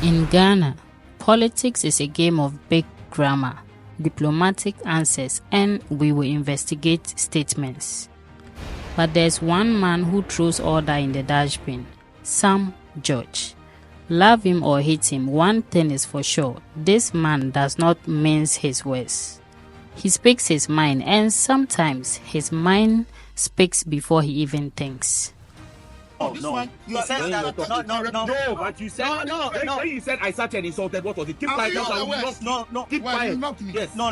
In Ghana, politics is a game of big grammar, diplomatic answers, and we will investigate statements. But there's one man who throws order in the dustbin, Sam George. Love him or hate him, one thing is for sure, this man does not mince his words. He speaks his mind, and sometimes his mind speaks before he even thinks. No, you said that. No, but you said no. When you said I sat and insulted, what was it? Keep quiet. No. Keep quiet. Yes. No.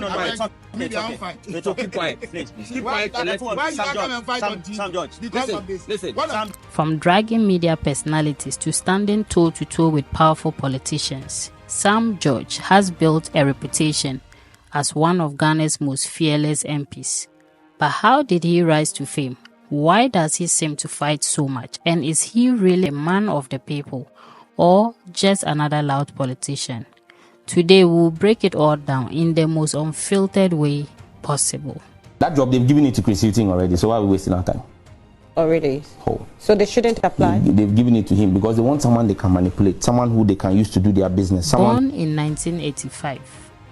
It's okay. Keep quiet. Please. Keep quiet. Sam George. Listen. From dragging media personalities to standing toe-to-toe with powerful politicians, Sam George has built a reputation as one of Ghana's most fearless MPs. But how did he rise to fame? Why does he seem to fight so much? And is he really a man of the people or just another loud politician? Today we'll break it all down in the most unfiltered way possible. That job, they've given it to Chris Hilton already, so why are we wasting our time? Already? Oh. So they shouldn't apply? They've given it to him because they want someone they can manipulate, someone who they can use to do their business. Born in 1985,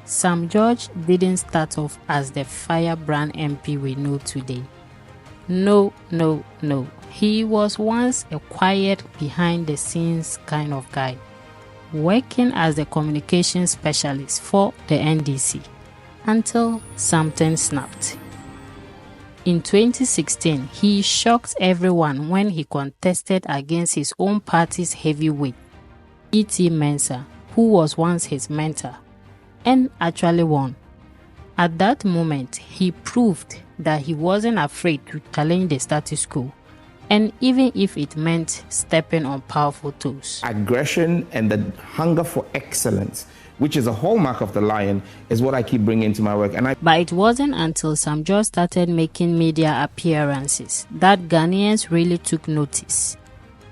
Sam George didn't start off as the firebrand MP we know today. No. He was once a quiet, behind-the-scenes kind of guy, working as the communications specialist for the NDC until something snapped. In 2016, he shocked everyone when he contested against his own party's heavyweight, E.T. Mensah, who was once his mentor, and actually won. At that moment, he proved that he wasn't afraid to challenge the status quo, and even if it meant stepping on powerful toes. Aggression and the hunger for excellence, which is a hallmark of the Lion, is what I keep bringing to my work. But it wasn't until Sam George started making media appearances that Ghanaians really took notice.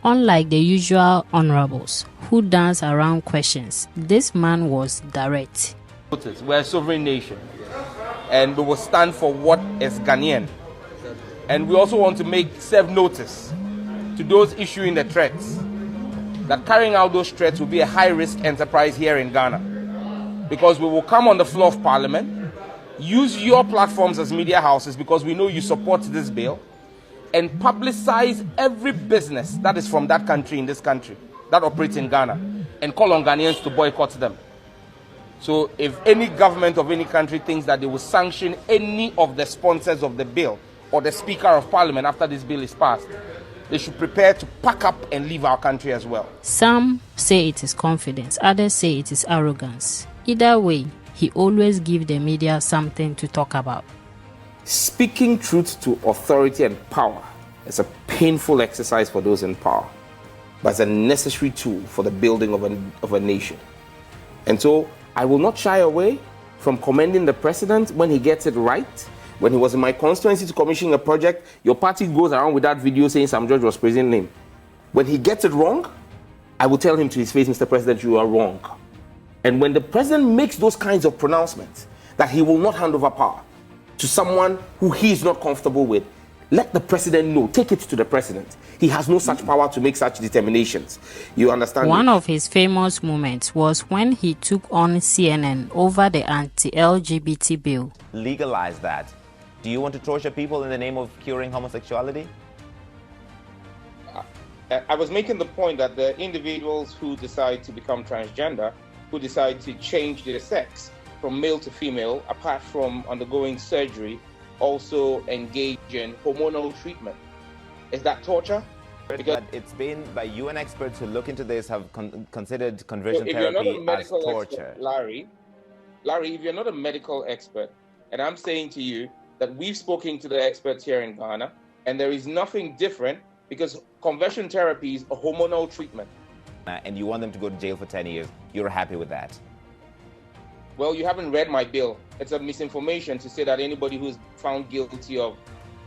Unlike the usual honorables who dance around questions, this man was direct. We're a sovereign nation, and we will stand for what is Ghanaian. And we also want to serve notice to those issuing the threats that carrying out those threats will be a high-risk enterprise here in Ghana. Because we will come on the floor of Parliament, use your platforms as media houses because we know you support this bill, and publicize every business that is from that country in this country that operates in Ghana, and call on Ghanaians to boycott them. So if any government of any country thinks that they will sanction any of the sponsors of the bill or the Speaker of Parliament after this bill is passed, they should prepare to pack up and leave our country as well. Some say it is confidence, others say it is arrogance. Either way, he always gives the media something to talk about. Speaking truth to authority and power is a painful exercise for those in power, but it's a necessary tool for the building of a nation. And so I will not shy away from commending the president when he gets it right. When he was in my constituency to commission a project, your party goes around with that video saying Sam George was praising him. When he gets it wrong, I will tell him to his face, Mr. President, you are wrong. And when the president makes those kinds of pronouncements that he will not hand over power to someone who he is not comfortable with, let the president know. Take it to the president. He has no such power to make such determinations. You understand? One of his famous moments was when he took on CNN over the anti-LGBT bill. Legalize that. Do you want to torture people in the name of curing homosexuality? I was making the point that the individuals who decide to become transgender, who decide to change their sex from male to female, apart from undergoing surgery, also engage in hormonal treatment. Is that torture? Because it's been by UN experts who look into this have considered conversion therapy as torture. Expert, Larry, if you're not a medical expert, and I'm saying to you that we've spoken to the experts here in Ghana, and there is nothing different because conversion therapy is a hormonal treatment. And you want them to go to jail for 10 years. You're happy with that? Well, you haven't read my bill. It's a misinformation to say that anybody who's found guilty of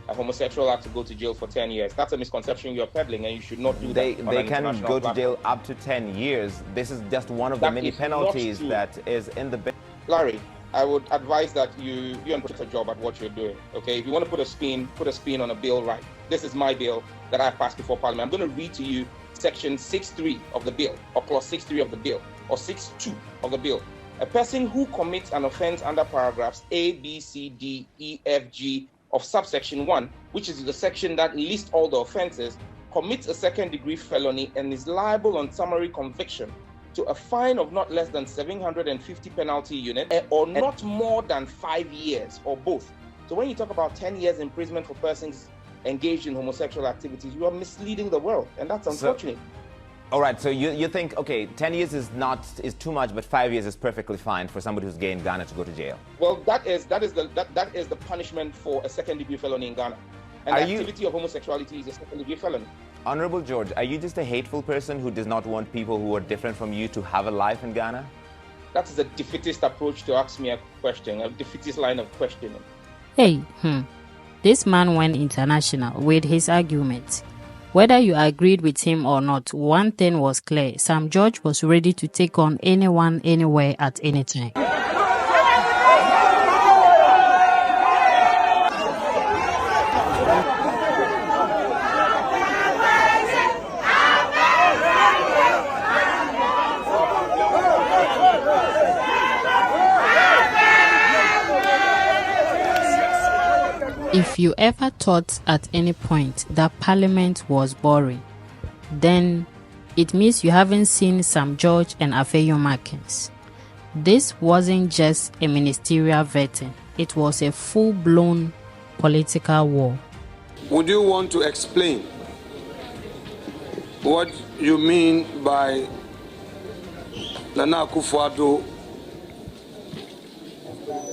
a homosexual act to go to jail for 10 years. That's a misconception you're peddling, and you should not do that. They can go to jail up to 10 years. This is just one of the many penalties that is in the bill. Larry, I would advise that you put a job at what you're doing, okay? If you want to put a spin on a bill, right? This is my bill that I passed before Parliament. I'm going to read to you Section 6.3 of the bill, or Clause 6.3 of the bill, or 6.2 of the bill, a person who commits an offense under paragraphs A, B, C, D, E, F, G of subsection 1, which is the section that lists all the offenses, commits a second-degree felony and is liable on summary conviction to a fine of not less than 750 penalty unit or not more than 5 years, or both. So when you talk about 10 years imprisonment for persons engaged in homosexual activities, you are misleading the world, and that's unfortunate. All right, so you think, okay, 10 years is too much, but 5 years is perfectly fine for somebody who's gay in Ghana to go to jail. Well, that is the punishment for a second-degree felony in Ghana. And the activity of homosexuality is a second-degree felony. Honorable George, are you just a hateful person who does not want people who are different from you to have a life in Ghana? That is a defeatist approach to ask me a question, a defeatist line of questioning. Hey, this man went international with his argument. Whether you agreed with him or not, one thing was clear. Sam George was ready to take on anyone, anywhere, at any time. If you ever thought at any point that Parliament was boring, then it means you haven't seen Sam George and Afeyo Markins. This wasn't just a ministerial vetting, it was a full-blown political war. Would you want to explain what you mean by Nana Akufo-Addo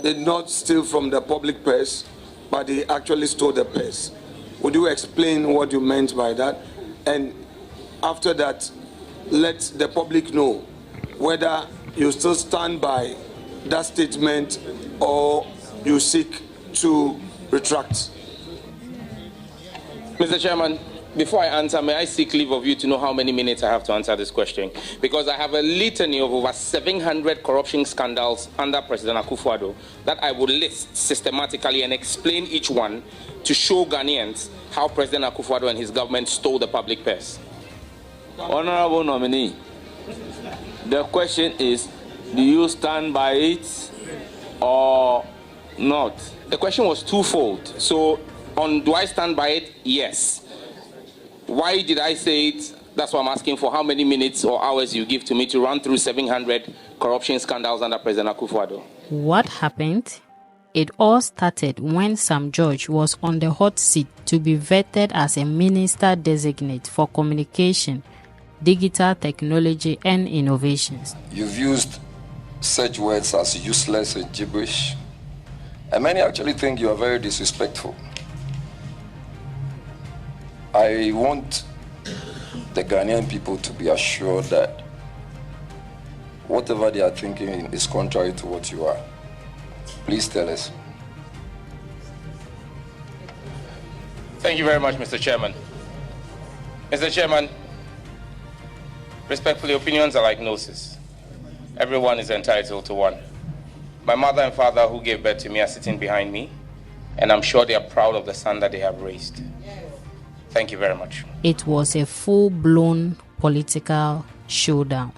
did not steal from the public purse, but he actually stole the purse? Would you explain what you meant by that? And after that, let the public know whether you still stand by that statement or you seek to retract. Mr. Chairman, before I answer, may I seek leave of you to know how many minutes I have to answer this question? Because I have a litany of over 700 corruption scandals under President Akufo-Addo that I will list systematically and explain each one to show Ghanaians how President Akufo-Addo and his government stole the public purse. Honorable nominee, the question is, do you stand by it or not? The question was twofold. So, do I stand by it? Yes. Why did I say it? That's what I'm asking for. How many minutes or hours you give to me to run through 700 corruption scandals under President Akufo-Addo? What happened? It all started when Sam George was on the hot seat to be vetted as a minister designate for communication, digital technology and innovations. You've used such words as useless and gibberish, and many actually think you are very disrespectful. I want the Ghanaian people to be assured that whatever they are thinking is contrary to what you are. Please tell us. Thank you very much, Mr. Chairman. Mr. Chairman, respectfully, opinions are like noses. Everyone is entitled to one. My mother and father who gave birth to me are sitting behind me, and I'm sure they are proud of the son that they have raised. Thank you very much. It was a full-blown political showdown.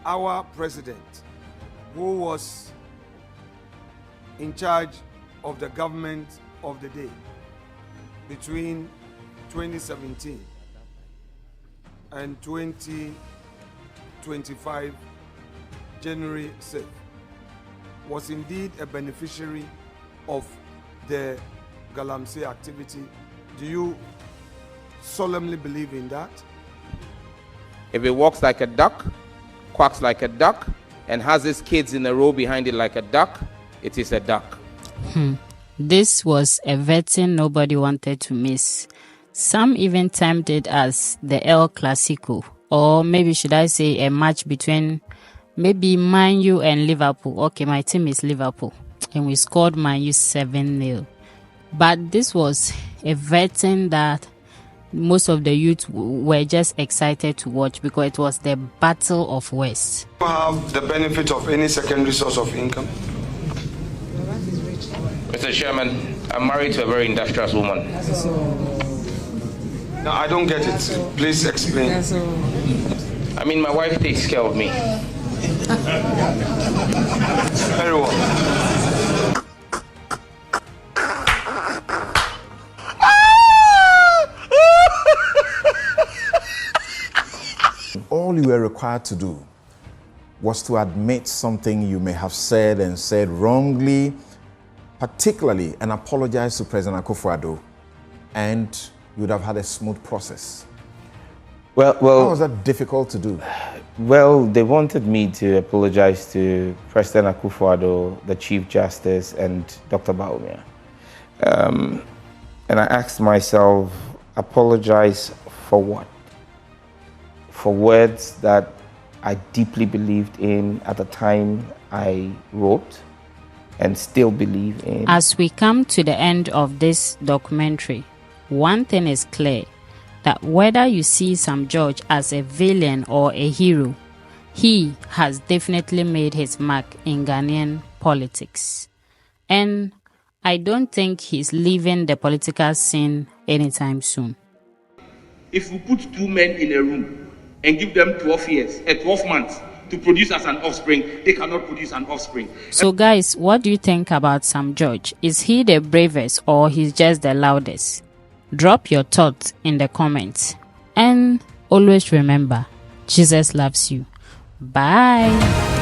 Our president, who was in charge of the government of the day between 2017 and 2025, January 6th, was indeed a beneficiary of the Galamsey activity. Do you solemnly believe in that? If it walks like a duck, quacks like a duck, and has his kids in a row behind it like a duck, it is a duck. This was a vetting nobody wanted to miss. Some even termed it as the El Clasico, or maybe should I say a match between maybe Man U and Liverpool. Okay, my team is Liverpool, and we scored Man U 7-0. But this was a vetting that most of the youth were just excited to watch because it was the battle of West. Do you have the benefit of any secondary source of income? Mr. Chairman, I'm married to a very industrious woman. No, I don't get it. Please explain. I mean, my wife takes care of me. Very well. All you were required to do was to admit something you may have said and said wrongly, particularly, and apologize to President Akufo-Addo, and you would have had a smooth process. Well, how was that difficult to do? Well, they wanted me to apologize to President Akufo-Addo, the Chief Justice, and Dr. Bawumia. And I asked myself, apologize for what? For words that I deeply believed in at the time I wrote and still believe in. As we come to the end of this documentary, one thing is clear, that whether you see Sam George as a villain or a hero, he has definitely made his mark in Ghanaian politics. And I don't think he's leaving the political scene anytime soon. If we put two men in a room and give them 12 months to produce as an offspring, they cannot produce an offspring. So guys, what do you think about Sam George? Is he the bravest or he's just the loudest? Drop your thoughts in the comments. And always remember, Jesus loves you. Bye.